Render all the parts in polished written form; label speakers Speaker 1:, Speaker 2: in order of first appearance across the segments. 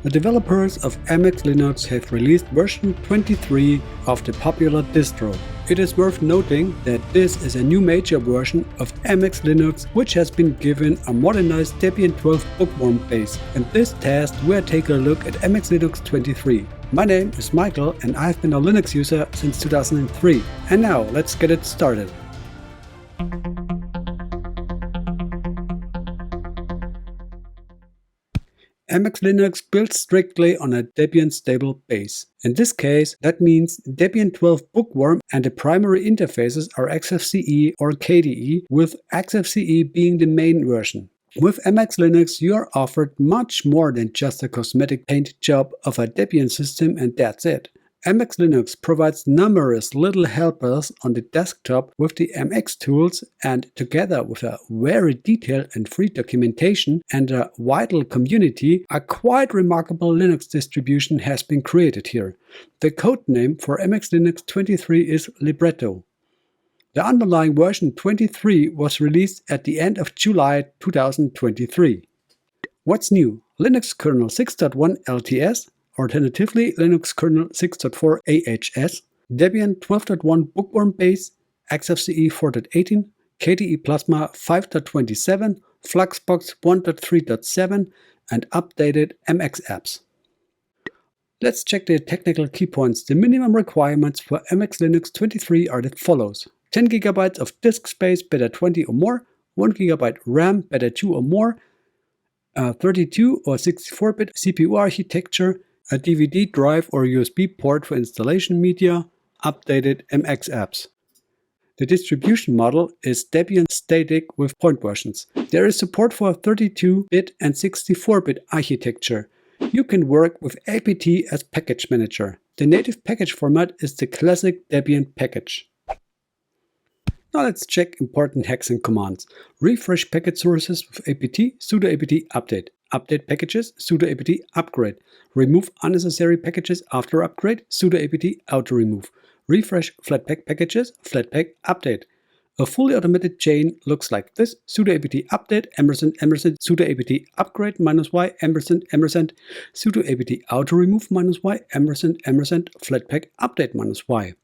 Speaker 1: The developers of MX Linux have released version 23 of the popular distro. It is worth noting that this is a new major version of MX Linux which has been given a modernized Debian 12 Bookworm base. In this test we'll take a look at MX Linux 23. My name is Michael and I've been a Linux user since 2003. And now let's get it started. MX Linux builds strictly on a Debian stable base. In this case, that means Debian 12 Bookworm and the primary interfaces are XFCE or KDE, with XFCE being the main version. With MX Linux, you are offered much more than just a cosmetic paint job of a Debian system and that's it. MX Linux provides numerous little helpers on the desktop with the MX tools, and together with a very detailed and free documentation and a vital community, a quite remarkable Linux distribution has been created here. The codename for MX Linux 23 is Libretto. The underlying version 23 was released at the end of July 2023. What's new? Linux kernel 6.1 LTS, alternatively Linux kernel 6.4 AHS, Debian 12.1 Bookworm base, XFCE 4.18, KDE Plasma 5.27, Fluxbox 1.3.7 and updated MX apps. Let's check the technical key points. The minimum requirements for MX Linux 23 are as follows: 10 GB of disk space, better 20 or more, 1 GB RAM, better 2 or more, 32 or 64-bit CPU architecture, a DVD drive or USB port for installation media, updated MX apps. The distribution model is Debian static with point versions. There is support for 32-bit and 64-bit architecture. You can work with apt as package manager. The native package format is the classic Debian package. Now let's check important hacks and commands. Refresh package sources with apt sudo apt update. Update packages sudo apt upgrade. Remove unnecessary packages after upgrade sudo apt auto remove. Refresh flatpak packages flatpak update. A fully automated chain looks like this: sudo apt update & sudo apt upgrade -y & sudo apt auto remove -y & flatpak update -y.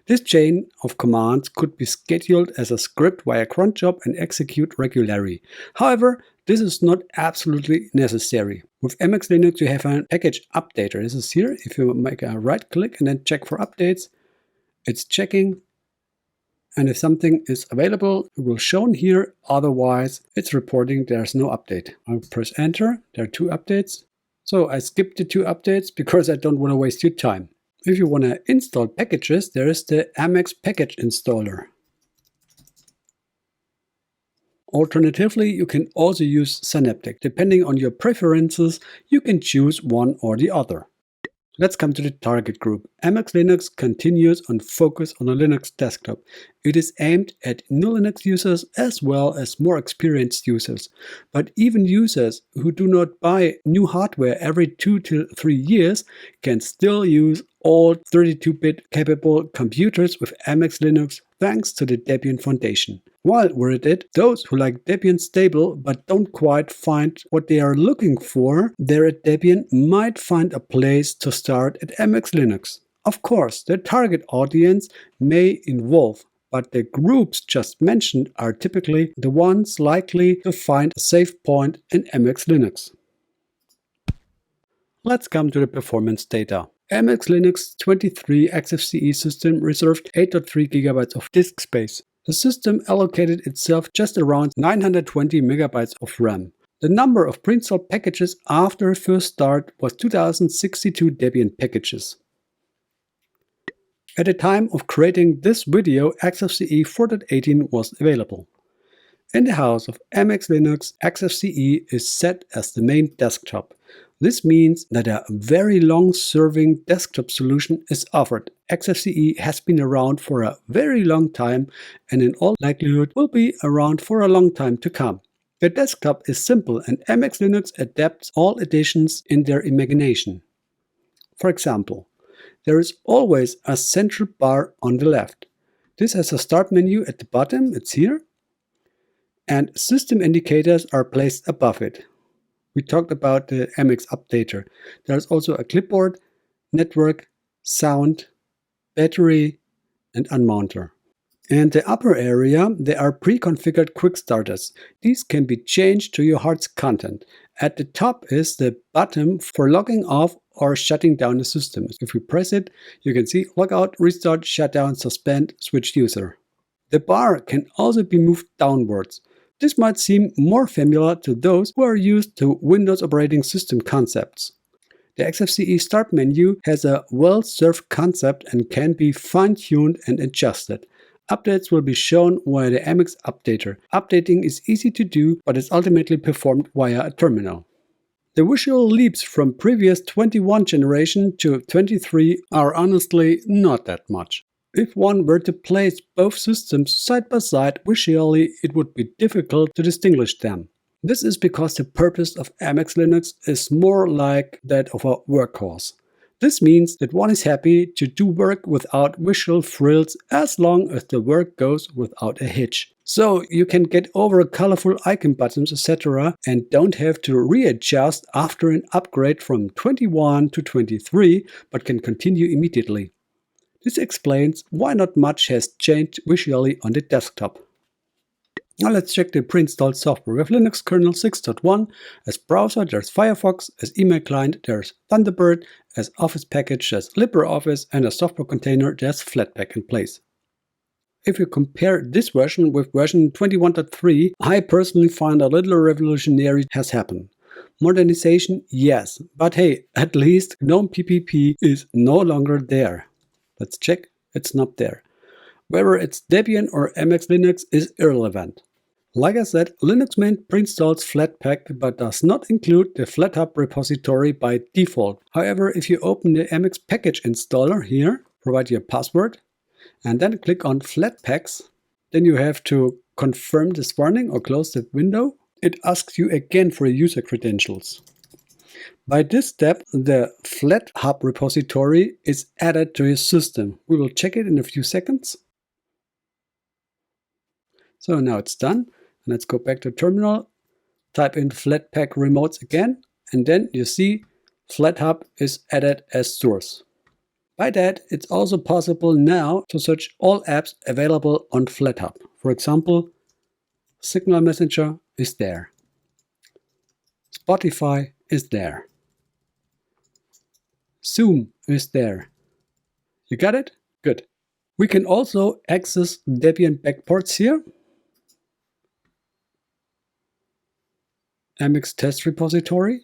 Speaker 1: This chain of commands could be scheduled as a script via cron job and execute regularly. However, this is not absolutely necessary. With MX Linux you have a package updater. This is here. If you make a right click and then check for updates, it's checking. And if something is available, it will shown here. Otherwise, it's reporting there's no update. I'll press enter. There are 2 updates. So I skipped the 2 updates because I don't want to waste your time. If you want to install packages, there is the MX package installer. Alternatively, you can also use Synaptic. Depending on your preferences, you can choose one or the other. Let's come to the target group. MX Linux continues on focus on a Linux desktop. It is aimed at new Linux users as well as more experienced users. But even users who do not buy new hardware every 2 to 3 years can still use old 32-bit capable computers with MX Linux thanks to the Debian Foundation. While we're at it, those who like Debian stable but don't quite find what they are looking for there at Debian might find a place to start at MX Linux. Of course, the target audience may evolve, but the groups just mentioned are typically the ones likely to find a safe point in MX Linux. Let's come to the performance data. MX Linux 23 XFCE system reserved 8.3 GB of disk space. The system allocated itself just around 920 MB of RAM. The number of pre-installed packages after first start was 2062 Debian packages. At the time of creating this video, XFCE 4.18 was available. In the house of MX Linux, XFCE is set as the main desktop. This means that a very long-serving desktop solution is offered. XFCE has been around for a very long time and in all likelihood will be around for a long time to come. The desktop is simple and MX Linux adapts all editions in their imagination. For example, there is always a central bar on the left. This has a start menu at the bottom, it's here, and system indicators are placed above it. We talked about the MX Updater. There's also a clipboard, network, sound, battery, and unmounter. In the upper area, there are pre-configured quick starters. These can be changed to your heart's content. At the top is the button for logging off or shutting down the system. If we press it, you can see logout, restart, shutdown, suspend, switch user. The bar can also be moved downwards. This might seem more familiar to those who are used to Windows operating system concepts. The XFCE Start menu has a well-served concept and can be fine-tuned and adjusted. Updates will be shown via the MX Updater. Updating is easy to do, but is ultimately performed via a terminal. The visual leaps from previous 21 generation to 23 are honestly not that much. If one were to place both systems side by side visually, it would be difficult to distinguish them. This is because the purpose of MX Linux is more like that of a workhorse. This means that one is happy to do work without visual frills as long as the work goes without a hitch. So you can get over colorful icon buttons, etc. and don't have to readjust after an upgrade from 21 to 23, but can continue immediately. This explains why not much has changed visually on the desktop. Now let's check the pre-installed software. We have Linux kernel 6.1. As browser there's Firefox, as email client there's Thunderbird, as office package there's LibreOffice, and as software container there's Flatpak in place. If you compare this version with version 21.3, I personally find a little revolutionary has happened. Modernization, yes, but hey, at least GNOME PPP is no longer there. Let's check, it's not there. Whether it's Debian or MX Linux is irrelevant. Like I said, Linux Mint pre-installs Flatpak but does not include the FlatHub repository by default. However, if you open the MX package installer here, provide your password, and then click on Flatpaks, then you have to confirm this warning or close the window. It asks you again for user credentials. By this step, the FlatHub repository is added to your system. We will check it in a few seconds. So now it's done. Let's go back to terminal, type in Flatpak remotes again, and then you see FlatHub is added as source. By that, it's also possible now to search all apps available on FlatHub. For example, Signal Messenger is there. Spotify is there. Zoom is there. You got it? Good. We can also access Debian backports here. MX test repository.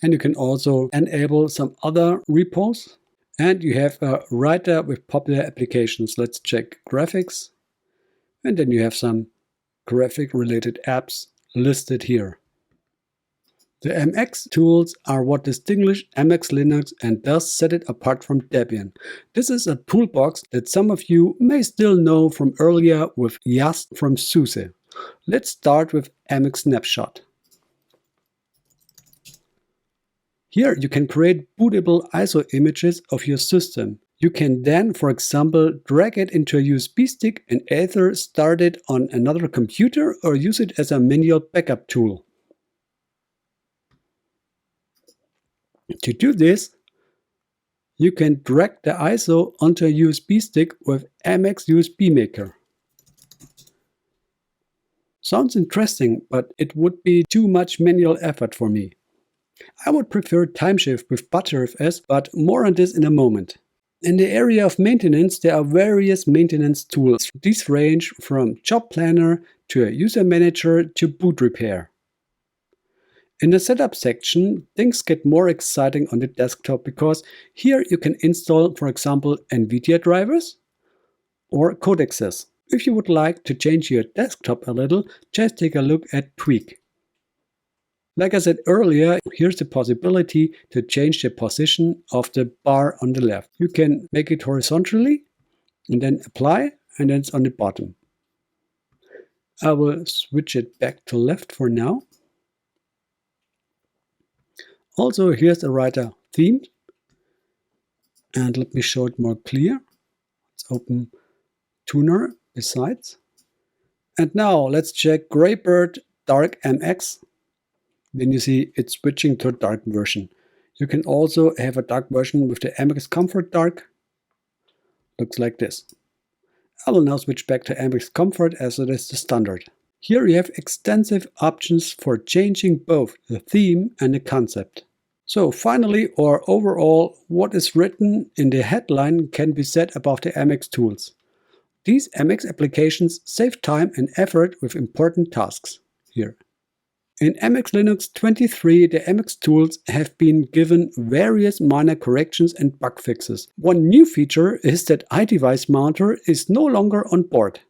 Speaker 1: And you can also enable some other repos. And you have a writer with popular applications. Let's check graphics. And then you have some graphic related apps listed here. The MX tools are what distinguish MX Linux and thus set it apart from Debian. This is a toolbox that some of you may still know from earlier with Yast from SUSE. Let's start with MX Snapshot. Here you can create bootable ISO images of your system. You can then, for example, drag it into a USB stick and either start it on another computer or use it as a manual backup tool. To do this, you can drag the ISO onto a USB stick with MX USB Maker. Sounds interesting, but it would be too much manual effort for me. I would prefer Timeshift with Btrfs, but more on this in a moment. In the area of maintenance, there are various maintenance tools. These range from Job Planner to a User Manager to Boot Repair. In the setup section, things get more exciting on the desktop because here you can install, for example, NVIDIA drivers or codexes. If you would like to change your desktop a little, just take a look at Tweak. Like I said earlier, here's the possibility to change the position of the bar on the left. You can make it horizontally and then apply, and then it's on the bottom. I will switch it back to left for now. Also, here's the writer theme. And let me show it more clear. Let's open Tuner besides. And now let's check Graybird Dark MX. then you see it's switching to a dark version. You can also have a dark version with the MX Comfort Dark. Looks like this. I will now switch back to MX Comfort as it is the standard. Here you have extensive options for changing both the theme and the concept. So finally, or overall, what is written in the headline can be said about the MX tools. These MX applications save time and effort with important tasks. Here. In MX Linux 23, the MX tools have been given various minor corrections and bug fixes. One new feature is that iDevice Mounter is no longer on board.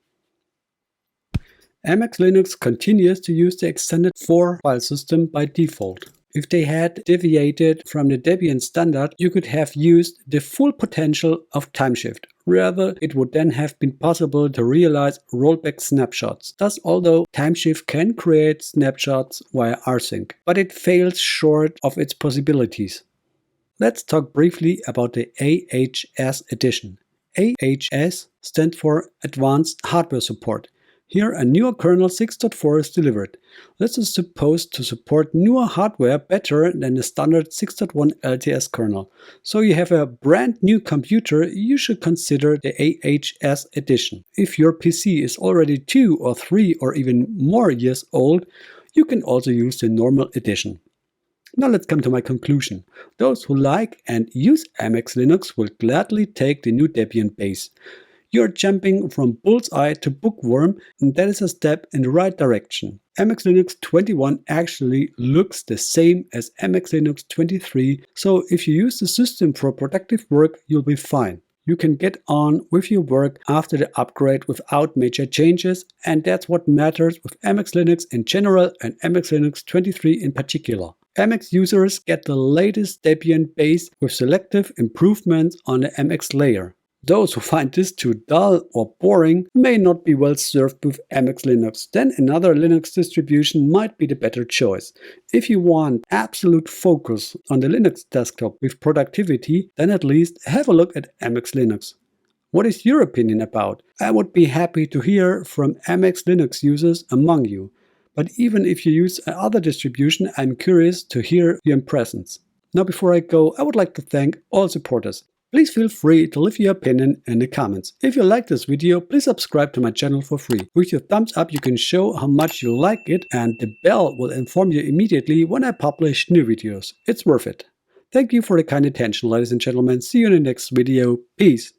Speaker 1: MX Linux continues to use the extended 4 file system by default. If they had deviated from the Debian standard, you could have used the full potential of timeshift. Rather, it would then have been possible to realize rollback snapshots. Thus, although timeshift can create snapshots via rsync, but it fails short of its possibilities. Let's talk briefly about the AHS edition. AHS stands for Advanced Hardware Support. Here a newer kernel 6.4 is delivered. This is supposed to support newer hardware better than the standard 6.1 LTS kernel. So you have a brand new computer, you should consider the AHS edition. If your PC is already 2 or 3 or even more years old, you can also use the normal edition. Now let's come to my conclusion. Those who like and use MX Linux will gladly take the new Debian base. You're jumping from Bullseye to Bookworm, and that is a step in the right direction. MX Linux 21 actually looks the same as MX Linux 23, so if you use the system for productive work, you'll be fine. You can get on with your work after the upgrade without major changes, and that's what matters with MX Linux in general and MX Linux 23 in particular. MX users get the latest Debian base with selective improvements on the MX layer. Those who find this too dull or boring may not be well served with MX Linux, then another Linux distribution might be the better choice. If you want absolute focus on the Linux desktop with productivity, then at least have a look at MX Linux. What is your opinion about? I would be happy to hear from MX Linux users among you. But even if you use another distribution, I'm curious to hear your impressions. Now before I go, I would like to thank all supporters. Please feel free to leave your opinion in the comments. If you like this video, please subscribe to my channel for free. With your thumbs up you can show how much you like it, and the bell will inform you immediately when I publish new videos. It's worth it. Thank you for the kind attention, ladies and gentlemen. See you in the next video. Peace.